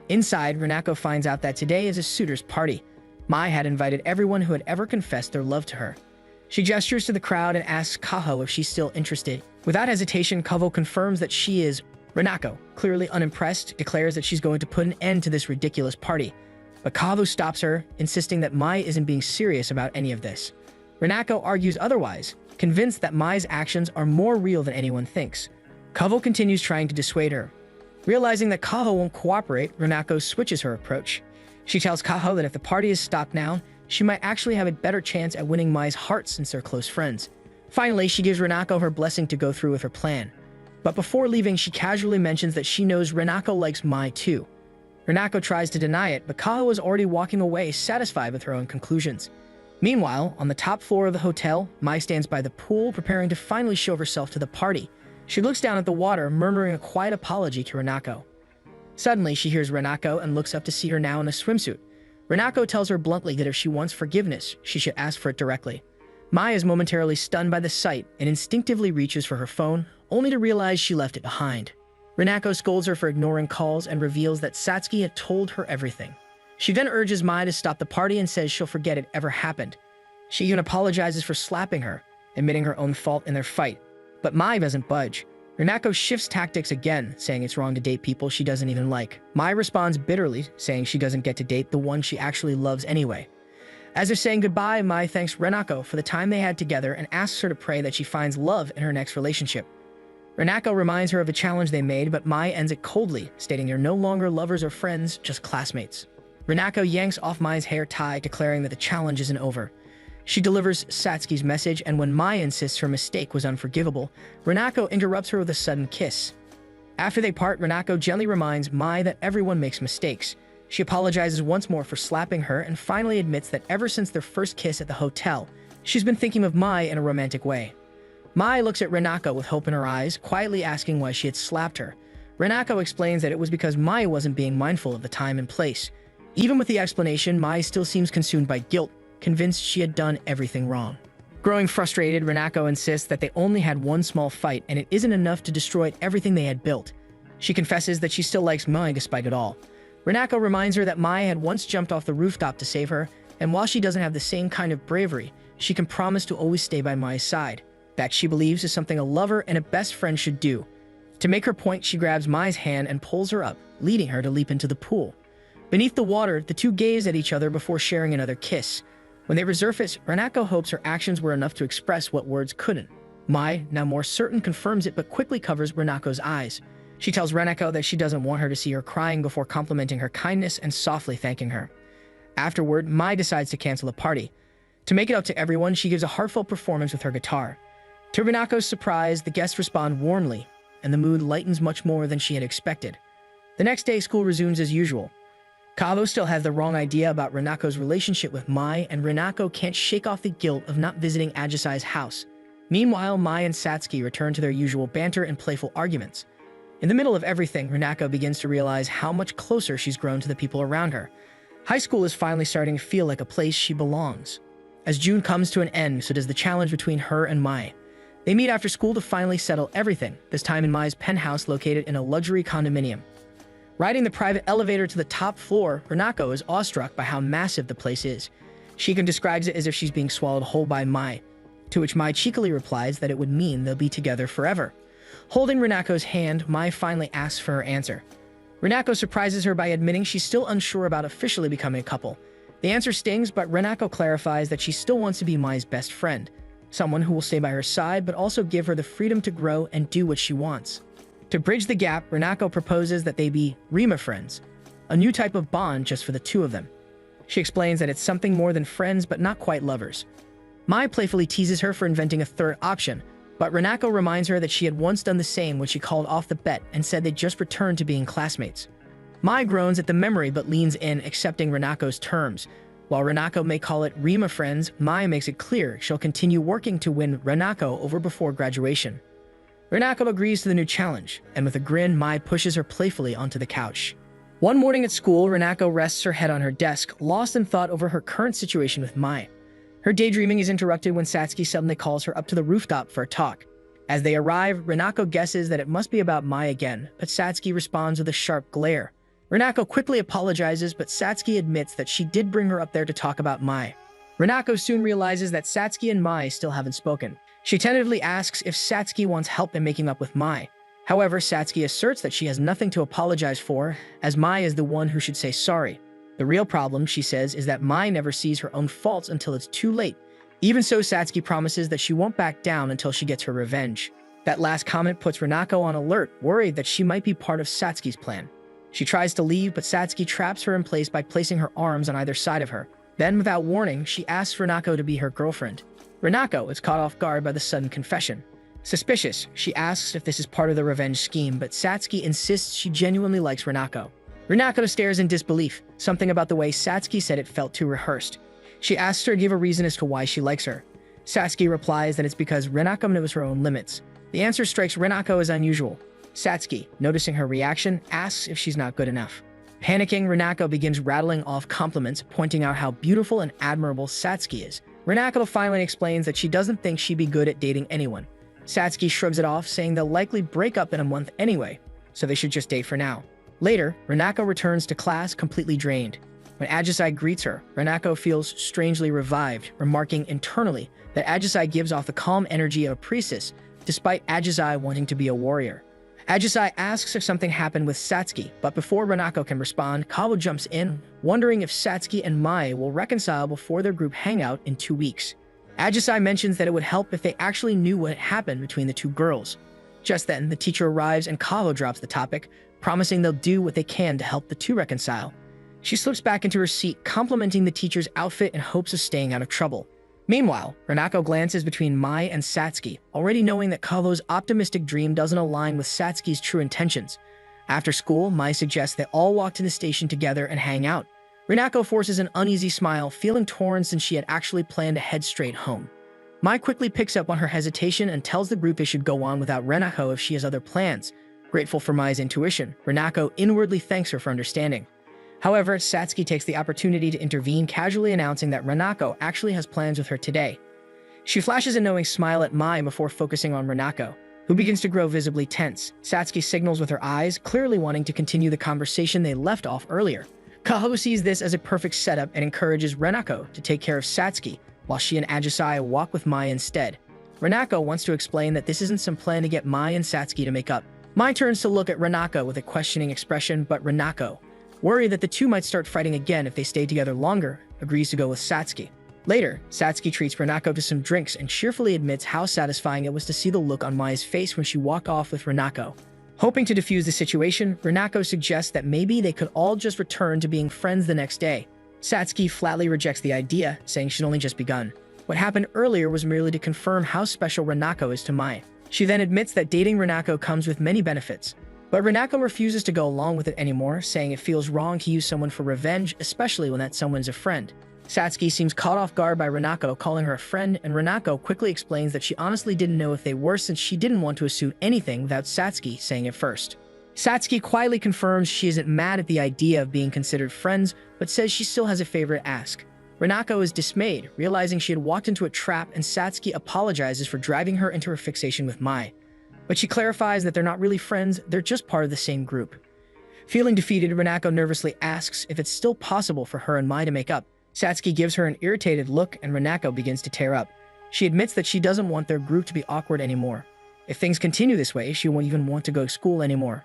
Inside, Renako finds out that today is a suitor's party. Mai had invited everyone who had ever confessed their love to her. She gestures to the crowd and asks Kaho if she's still interested. Without hesitation, Kaho confirms that she is. Renako, clearly unimpressed, declares that she's going to put an end to this ridiculous party. But Kaho stops her, insisting that Mai isn't being serious about any of this. Renako argues otherwise, convinced that Mai's actions are more real than anyone thinks. Kaho continues trying to dissuade her. Realizing that Kaho won't cooperate, Renako switches her approach. She tells Kaho that if the party is stopped now, she might actually have a better chance at winning Mai's heart since they're close friends. Finally, she gives Renako her blessing to go through with her plan. But before leaving, she casually mentions that she knows Renako likes Mai too. Renako tries to deny it, but Kaho is already walking away, satisfied with her own conclusions. Meanwhile, on the top floor of the hotel, Mai stands by the pool, preparing to finally show herself to the party. She looks down at the water, murmuring a quiet apology to Renako. Suddenly, she hears Renako and looks up to see her now in a swimsuit. Renako tells her bluntly that if she wants forgiveness, she should ask for it directly. Mai is momentarily stunned by the sight and instinctively reaches for her phone, only to realize she left it behind. Renako scolds her for ignoring calls and reveals that Satsky had told her everything. She then urges Mai to stop the party and says she'll forget it ever happened. She even apologizes for slapping her, admitting her own fault in their fight. But Mai doesn't budge. Renako shifts tactics again, saying it's wrong to date people she doesn't even like. Mai responds bitterly, saying she doesn't get to date the one she actually loves anyway. As they're saying goodbye, Mai thanks Renako for the time they had together and asks her to pray that she finds love in her next relationship. Renako reminds her of the challenge they made, but Mai ends it coldly, stating they're no longer lovers or friends, just classmates. Renako yanks off Mai's hair tie, declaring that the challenge isn't over. She delivers Satsky's message, and when Mai insists her mistake was unforgivable, Renako interrupts her with a sudden kiss. After they part, Renako gently reminds Mai that everyone makes mistakes. She apologizes once more for slapping her and finally admits that ever since their first kiss at the hotel, she's been thinking of Mai in a romantic way. Mai looks at Renako with hope in her eyes, quietly asking why she had slapped her. Renako explains that it was because Mai wasn't being mindful of the time and place. Even with the explanation, Mai still seems consumed by guilt, convinced she had done everything wrong. Growing frustrated, Renako insists that they only had one small fight and it isn't enough to destroy everything they had built. She confesses that she still likes Mai despite it all. Renako reminds her that Mai had once jumped off the rooftop to save her, and while she doesn't have the same kind of bravery, she can promise to always stay by Mai's side. That she believes is something a lover and a best friend should do. To make her point, she grabs Mai's hand and pulls her up, leading her to leap into the pool. Beneath the water, the two gaze at each other before sharing another kiss. When they resurface, Renako hopes her actions were enough to express what words couldn't. Mai, now more certain, confirms it but quickly covers Renako's eyes. She tells Renako that she doesn't want her to see her crying before complimenting her kindness and softly thanking her. Afterward, Mai decides to cancel the party. To make it up to everyone, she gives a heartfelt performance with her guitar. To Renako's surprise, the guests respond warmly, and the mood lightens much more than she had expected. The next day, school resumes as usual. Kaho still has the wrong idea about Renako's relationship with Mai, and Renako can't shake off the guilt of not visiting Ajisai's house. Meanwhile, Mai and Satsky return to their usual banter and playful arguments. In the middle of everything, Renako begins to realize how much closer she's grown to the people around her. High school is finally starting to feel like a place she belongs. As June comes to an end, so does the challenge between her and Mai. They meet after school to finally settle everything, this time in Mai's penthouse located in a luxury condominium. Riding the private elevator to the top floor, Renako is awestruck by how massive the place is. Shikun describes it as if she's being swallowed whole by Mai, to which Mai cheekily replies that it would mean they'll be together forever. Holding Renako's hand, Mai finally asks for her answer. Renako surprises her by admitting she's still unsure about officially becoming a couple. The answer stings, but Renako clarifies that she still wants to be Mai's best friend, someone who will stay by her side but also give her the freedom to grow and do what she wants. To bridge the gap, Renako proposes that they be Renma friends, a new type of bond just for the two of them. She explains that it's something more than friends but not quite lovers. Mai playfully teases her for inventing a third option, but Renako reminds her that she had once done the same when she called off the bet and said they'd just returned to being classmates. Mai groans at the memory but leans in, accepting Renako's terms. While Renako may call it Renma friends, Mai makes it clear she'll continue working to win Renako over before graduation. Renako agrees to the new challenge, and with a grin, Mai pushes her playfully onto the couch. One morning at school, Renako rests her head on her desk, lost in thought over her current situation with Mai. Her daydreaming is interrupted when Satsky suddenly calls her up to the rooftop for a talk. As they arrive, Renako guesses that it must be about Mai again, but Satsky responds with a sharp glare. Renako quickly apologizes, but Satsky admits that she did bring her up there to talk about Mai. Renako soon realizes that Satsky and Mai still haven't spoken. She tentatively asks if Satsky wants help in making up with Mai. However, Satsky asserts that she has nothing to apologize for, as Mai is the one who should say sorry. The real problem, she says, is that Mai never sees her own faults until it's too late. Even so, Satsky promises that she won't back down until she gets her revenge. That last comment puts Renako on alert, worried that she might be part of Satsky's plan. She tries to leave, but Satsky traps her in place by placing her arms on either side of her. Then, without warning, she asks Renako to be her girlfriend. Renako is caught off guard by the sudden confession. Suspicious, she asks if this is part of the revenge scheme, but Satsky insists she genuinely likes Renako. Renako stares in disbelief, something about the way Satsky said it felt too rehearsed. She asks her to give a reason as to why she likes her. Satsky replies that it's because Renako knows her own limits. The answer strikes Renako as unusual. Satsky, noticing her reaction, asks if she's not good enough. Panicking, Renako begins rattling off compliments, pointing out how beautiful and admirable Satsky is. Renako finally explains that she doesn't think she'd be good at dating anyone. Satsky shrugs it off, saying they'll likely break up in a month anyway, so they should just date for now. Later, Renako returns to class completely drained. When Ajisai greets her, Renako feels strangely revived, remarking internally that Ajisai gives off the calm energy of a priestess, despite Ajisai wanting to be a warrior. Ajisai asks if something happened with Satsky, but before Renako can respond, Kawo jumps in, wondering if Satsky and Mai will reconcile before their group hangout in 2 weeks. Ajisai mentions that it would help if they actually knew what had happened between the two girls. Just then, the teacher arrives and Kawo drops the topic, promising they'll do what they can to help the two reconcile. She slips back into her seat, complimenting the teacher's outfit in hopes of staying out of trouble. Meanwhile, Renako glances between Mai and Satsky, already knowing that Kawo's optimistic dream doesn't align with Satsky's true intentions. After school, Mai suggests they all walk to the station together and hang out. Renako forces an uneasy smile, feeling torn since she had actually planned to head straight home. Mai quickly picks up on her hesitation and tells the group they should go on without Renako if she has other plans. Grateful for Mai's intuition, Renako inwardly thanks her for understanding. However, Satsky takes the opportunity to intervene, casually announcing that Renako actually has plans with her today. She flashes a knowing smile at Mai before focusing on Renako, who begins to grow visibly tense. Satsky signals with her eyes, clearly wanting to continue the conversation they left off earlier. Kaho sees this as a perfect setup and encourages Renako to take care of Satsky, while she and Ajisai walk with Mai instead. Renako wants to explain that this isn't some plan to get Mai and Satsky to make up. Mai turns to look at Renako with a questioning expression, but Renako, worried that the two might start fighting again if they stayed together longer, agrees to go with Satsky. Later, Satsky treats Renako to some drinks and cheerfully admits how satisfying it was to see the look on Mai's face when she walked off with Renako. Hoping to defuse the situation, Renako suggests that maybe they could all just return to being friends the next day. Satsky flatly rejects the idea, saying she'd only just begun. What happened earlier was merely to confirm how special Renako is to Mai. She then admits that dating Renako comes with many benefits. But Renako refuses to go along with it anymore, saying it feels wrong to use someone for revenge, especially when that someone's a friend. Satsky seems caught off guard by Renako calling her a friend, and Renako quickly explains that she honestly didn't know if they were since she didn't want to assume anything without Satsky saying it first. Satsky quietly confirms she isn't mad at the idea of being considered friends, but says she still has a favor to ask. Renako is dismayed, realizing she had walked into a trap, and Satsky apologizes for driving her into her fixation with Mai. But she clarifies that they're not really friends, they're just part of the same group. Feeling defeated, Renako nervously asks if it's still possible for her and Mai to make up. Satsky gives her an irritated look and Renako begins to tear up. She admits that she doesn't want their group to be awkward anymore. If things continue this way, she won't even want to go to school anymore.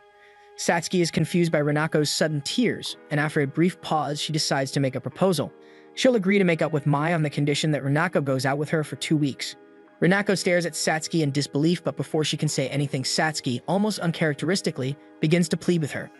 Satsky is confused by Renako's sudden tears, and after a brief pause, she decides to make a proposal. She'll agree to make up with Mai on the condition that Renako goes out with her for 2 weeks. Renako stares at Satsky in disbelief, but before she can say anything, Satsky, almost uncharacteristically, begins to plead with her.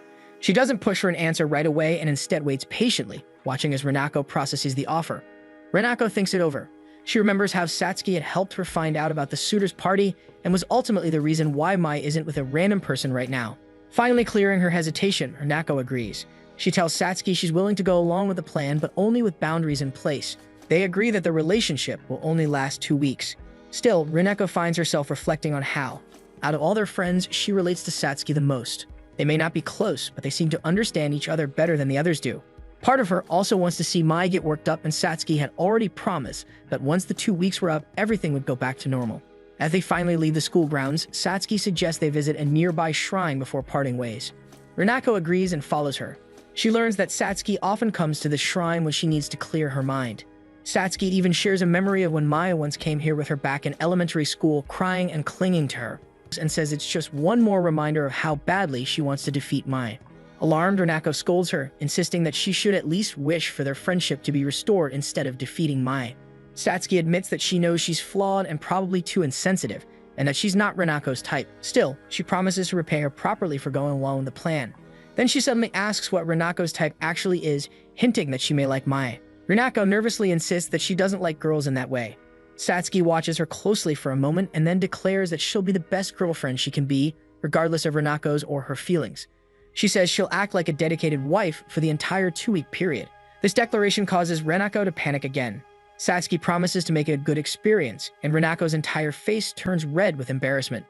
She doesn't push for an answer right away and instead waits patiently, watching as Renako processes the offer. Renako thinks it over. She remembers how Satsky had helped her find out about the suitor's party and was ultimately the reason why Mai isn't with a random person right now. Finally clearing her hesitation, Renako agrees. She tells Satsky she's willing to go along with the plan, but only with boundaries in place. They agree that the relationship will only last 2 weeks. Still, Renako finds herself reflecting on how, Out of all their friends, she relates to Satsky the most. They may not be close, but they seem to understand each other better than the others do. Part of her also wants to see Mai get worked up, and Satsky had already promised that once the 2 weeks were up, everything would go back to normal. As they finally leave the school grounds, Satsky suggests they visit a nearby shrine before parting ways. Renako agrees and follows her. She learns that Satsky often comes to the shrine when she needs to clear her mind. Satsky even shares a memory of when Maya once came here with her back in elementary school, crying and clinging to her, and says it's just one more reminder of how badly she wants to defeat Mai. Alarmed, Renako scolds her, insisting that she should at least wish for their friendship to be restored instead of defeating Mai. Satsky admits that she knows she's flawed and probably too insensitive, and that she's not Renako's type. Still, she promises to repay her properly for going along with the plan. Then she suddenly asks what Renako's type actually is, hinting that she may like Mai. Renako nervously insists that she doesn't like girls in that way. Satsky watches her closely for a moment and then declares that she'll be the best girlfriend she can be, regardless of Renako's or her feelings. She says she'll act like a dedicated wife for the entire 2-week period. This declaration causes Renako to panic again. Satsky promises to make it a good experience, and Renako's entire face turns red with embarrassment.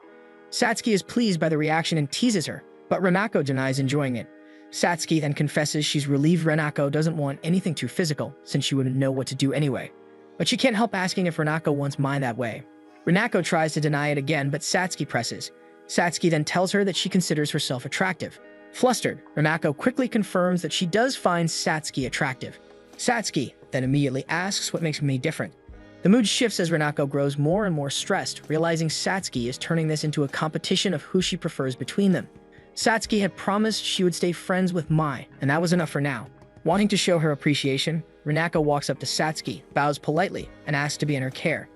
Satsky is pleased by the reaction and teases her, but Renako denies enjoying it. Satsky then confesses she's relieved Renako doesn't want anything too physical, since she wouldn't know what to do anyway. But she can't help asking if Renako wants Mai that way. Renako tries to deny it again, but Satsky presses. Satsky then tells her that she considers herself attractive. Flustered, Renako quickly confirms that she does find Satsky attractive. Satsky then immediately asks what makes me different. The mood shifts as Renako grows more and more stressed, realizing Satsky is turning this into a competition of who she prefers between them. Satsky had promised she would stay friends with Mai, and that was enough for now. Wanting to show her appreciation, Renako walks up to Satsky, bows politely, and asks to be in her care.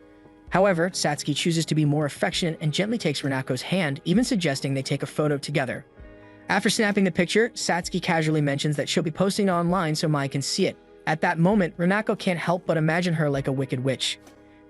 However, Satsky chooses to be more affectionate and gently takes Renako's hand, even suggesting they take a photo together. After snapping the picture, Satsky casually mentions that she'll be posting it online so Mai can see it. At that moment, Renako can't help but imagine her like a wicked witch.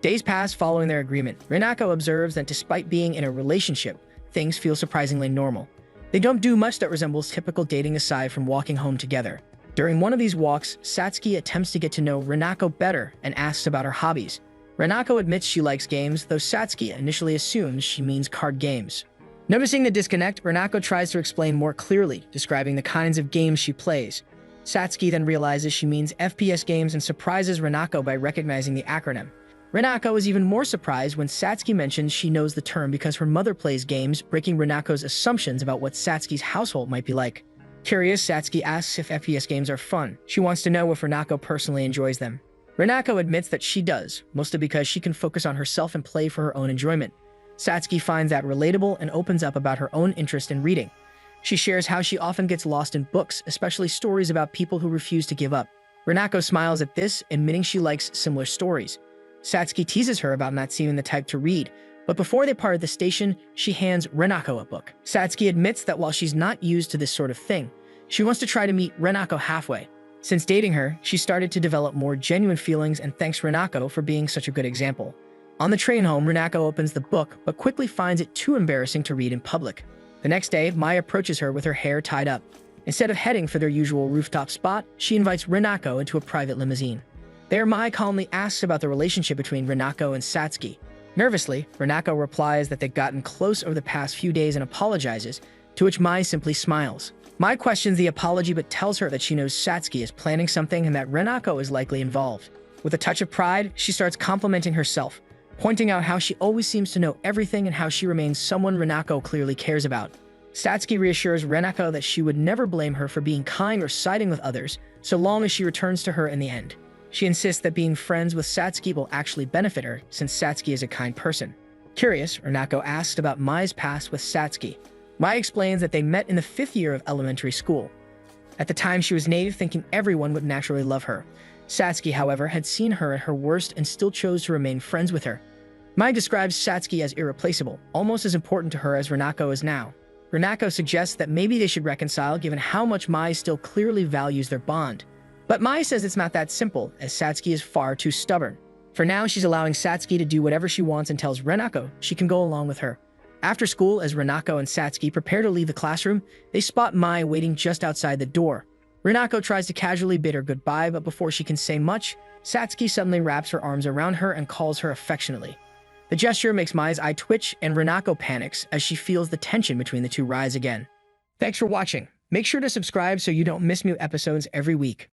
Days pass following their agreement. Renako observes that despite being in a relationship, things feel surprisingly normal. They don't do much that resembles typical dating aside from walking home together. During one of these walks, Satsky attempts to get to know Renako better and asks about her hobbies. Renako admits she likes games, though Satsky initially assumes she means card games. Noticing the disconnect, Renako tries to explain more clearly, describing the kinds of games she plays. Satsky then realizes she means FPS games and surprises Renako by recognizing the acronym. Renako is even more surprised when Satsky mentions she knows the term because her mother plays games, breaking Renako's assumptions about what Satsky's household might be like. Curious, Satsky asks if FPS games are fun. She wants to know if Renako personally enjoys them. Renako admits that she does, mostly because she can focus on herself and play for her own enjoyment. Satsky finds that relatable and opens up about her own interest in reading. She shares how she often gets lost in books, especially stories about people who refuse to give up. Renako smiles at this, admitting she likes similar stories. Satsky teases her about not seeming the type to read, but before they part at the station, she hands Renako a book. Satsky admits that while she's not used to this sort of thing, she wants to try to meet Renako halfway. Since dating her, she started to develop more genuine feelings and thanks Renako for being such a good example. On the train home, Renako opens the book, but quickly finds it too embarrassing to read in public. The next day, Mai approaches her with her hair tied up. Instead of heading for their usual rooftop spot, she invites Renako into a private limousine. There, Mai calmly asks about the relationship between Renako and Satsky. Nervously, Renako replies that they've gotten close over the past few days and apologizes, to which Mai simply smiles. Mai questions the apology but tells her that she knows Satsky is planning something and that Renako is likely involved. With a touch of pride, she starts complimenting herself, pointing out how she always seems to know everything and how she remains someone Renako clearly cares about. Satsky reassures Renako that she would never blame her for being kind or siding with others, so long as she returns to her in the end. She insists that being friends with Satsky will actually benefit her, since Satsky is a kind person. Curious, Renako asks about Mai's past with Satsky. Mai explains that they met in the 5th year of elementary school. At the time, she was naive, thinking everyone would naturally love her. Satsky, however, had seen her at her worst and still chose to remain friends with her. Mai describes Satsky as irreplaceable, almost as important to her as Renako is now. Renako suggests that maybe they should reconcile given how much Mai still clearly values their bond. But Mai says it's not that simple, as Satsky is far too stubborn. For now, she's allowing Satsky to do whatever she wants and tells Renako she can go along with her. After school, as Renako and Satsky prepare to leave the classroom, they spot Mai waiting just outside the door. Renako tries to casually bid her goodbye, but before she can say much, Satsky suddenly wraps her arms around her and calls her affectionately. The gesture makes Mai's eye twitch and Renako panics as she feels the tension between the two rise again. Thanks for watching. Make sure to subscribe so you don't miss new episodes every week.